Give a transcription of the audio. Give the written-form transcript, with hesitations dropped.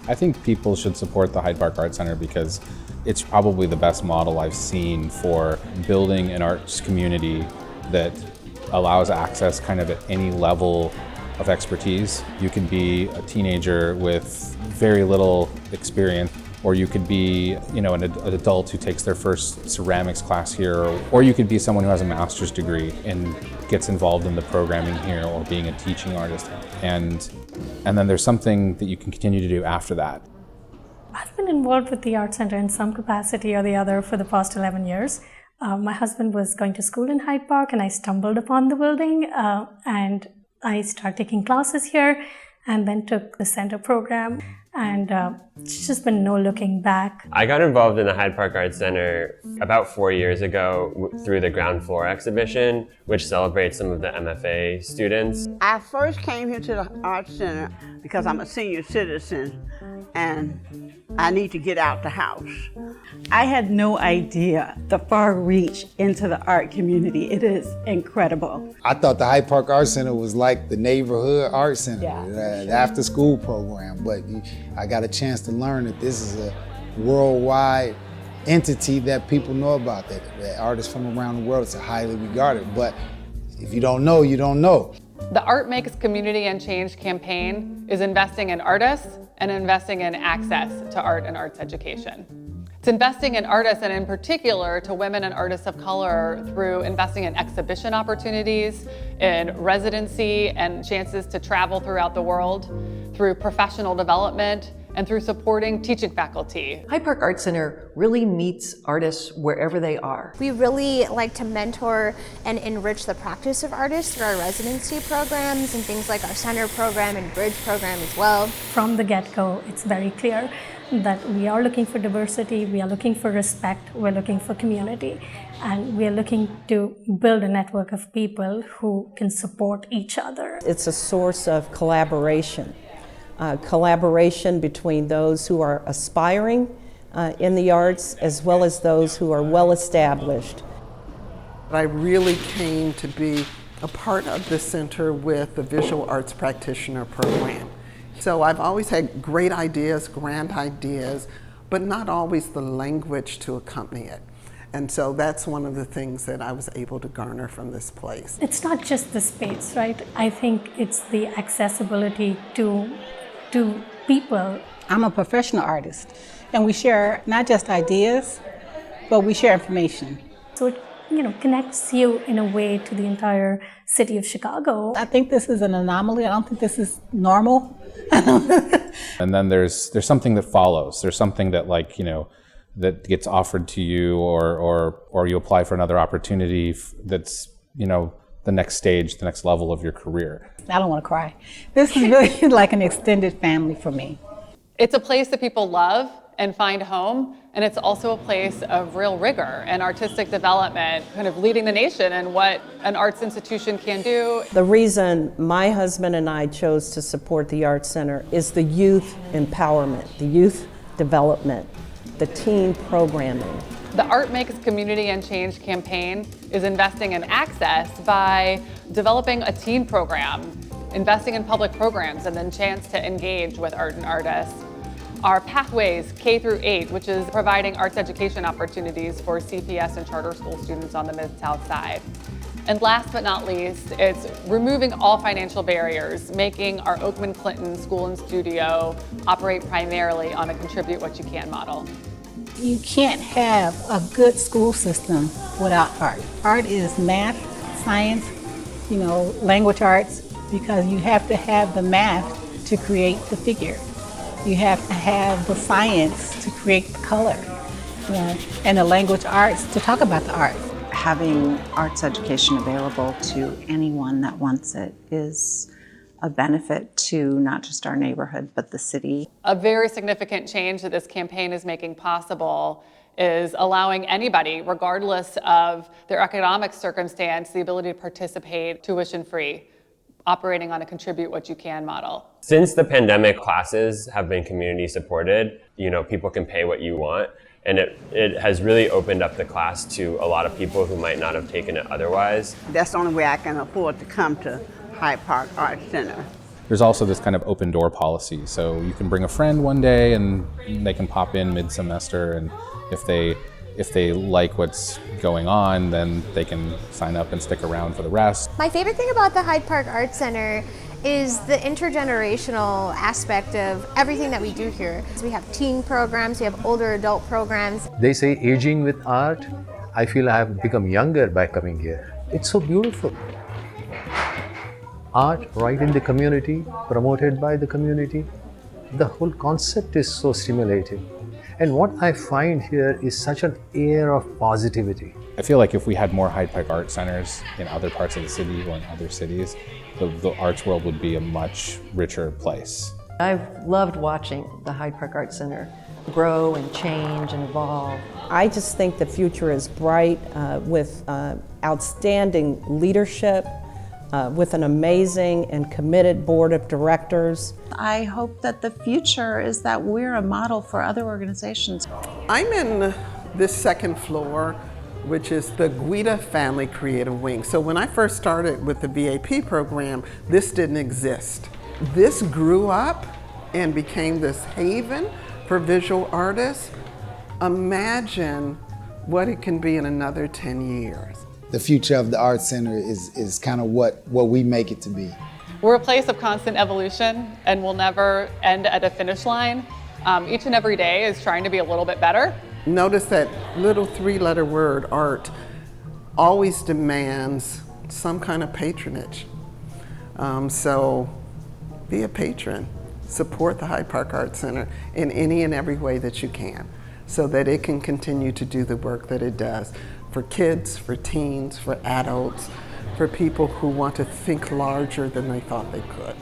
I think people should support the Hyde Park Art Center because it's probably the best model I've seen for building an arts community that allows access kind of at any level of expertise. You could be a teenager with very little experience, or you could be, an adult who takes their first ceramics class here, or you could be someone who has a master's degree and gets involved in the programming here or being a teaching artist. And then there's something that you can continue to do after that. I've been involved with the Art Center in some capacity or the other for the past 11 years. My husband was going to school in Hyde Park and I stumbled upon the building and I started taking classes here and then took the center program, and it's just been no looking back. I got involved in the Hyde Park Art Center about 4 years ago through the ground floor exhibition, which celebrates some of the MFA students. I first came here to the Art Center because I'm a senior citizen and I need to get out the house. I had no idea the far reach into the art community. It is incredible. I thought the Hyde Park Art Center was like the neighborhood art center, the after school program, but I got a chance to learn that this is a worldwide entity that people know about, that artists from around the world, it's highly regarded, but if you don't know, you don't know. The Art Makes Community and Change campaign is investing in artists and investing in access to art and arts education. It's investing in artists, and in particular to women and artists of color, through investing in exhibition opportunities, in residency and chances to travel throughout the world, through professional development, and through supporting teaching faculty. Hyde Park Art Center really meets artists wherever they are. We really like to mentor and enrich the practice of artists through our residency programs and things like our center program and bridge program as well. From the get-go, it's very clear that we are looking for diversity, we are looking for respect, we're looking for community, and we are looking to build a network of people who can support each other. It's a source of collaboration. Collaboration between those who are aspiring in the arts as well as those who are well established. I really came to be a part of the center with the Visual Arts Practitioner program. So I've always had great ideas, grand ideas, but not always the language to accompany it. And so that's one of the things that I was able to garner from this place. It's not just the space, right? I think it's the accessibility to people. I'm a professional artist, and we share not just ideas, but we share information. So it connects you in a way to the entire city of Chicago. I think this is an anomaly. I don't think this is normal. And then there's something that follows. There's something that that gets offered to you, or you apply for another opportunity that's the next stage, the next level of your career. I don't want to cry. This is really like an extended family for me. It's a place that people love and find home, and it's also a place of real rigor and artistic development, kind of leading the nation in what an arts institution can do. The reason my husband and I chose to support the Art Center is the youth empowerment, the youth development, the teen programming. The Art Makes Community and Change campaign is investing in access by developing a teen program, investing in public programs, and then chance to engage with art and artists. Our Pathways K-8, which is providing arts education opportunities for CPS and charter school students on the Mid-South Side. And last but not least, it's removing all financial barriers, making our Oakman Clinton School and Studio operate primarily on a contribute what you can model. You can't have a good school system without art. Art is math, science, language arts, because you have to have the math to create the figure. You have to have the science to create the color, and the language arts to talk about the art. Having arts education available to anyone that wants it is a benefit to not just our neighborhood, but the city. A very significant change that this campaign is making possible is allowing anybody, regardless of their economic circumstance, the ability to participate tuition-free, operating on a contribute what you can model. Since the pandemic, classes have been community supported. People can pay what you want. And it has really opened up the class to a lot of people who might not have taken it otherwise. That's the only way I can afford to come to Hyde Park Art Center. there's also this kind of open door policy. So you can bring a friend one day and they can pop in mid-semester, and if they like what's going on, then they can sign up and stick around for the rest. My favorite thing about the Hyde Park Art Center is the intergenerational aspect of everything that we do here. We have teen programs, we have older adult programs. They say aging with art. I feel I have become younger by coming here. It's so beautiful. Art right in the community, promoted by the community. The whole concept is so stimulating. And what I find here is such an air of positivity. I feel like if we had more Hyde Park Art Centers in other parts of the city or in other cities, the arts world would be a much richer place. I've loved watching the Hyde Park Art Center grow and change and evolve. I just think the future is bright with outstanding leadership, with an amazing and committed board of directors. I hope that the future is that we're a model for other organizations. I'm in this second floor, which is the Guida Family Creative Wing. So when I first started with the VAP program, this didn't exist. This grew up and became this haven for visual artists. Imagine what it can be in another 10 years. The future of the Art Center is kind of what we make it to be. We're a place of constant evolution and we'll never end at a finish line. Each and every day is trying to be a little bit better. Notice that little 3-letter word, art, always demands some kind of patronage. So be a patron. Support the Hyde Park Art Center in any and every way that you can so that it can continue to do the work that it does for kids, for teens, for adults, for people who want to think larger than they thought they could.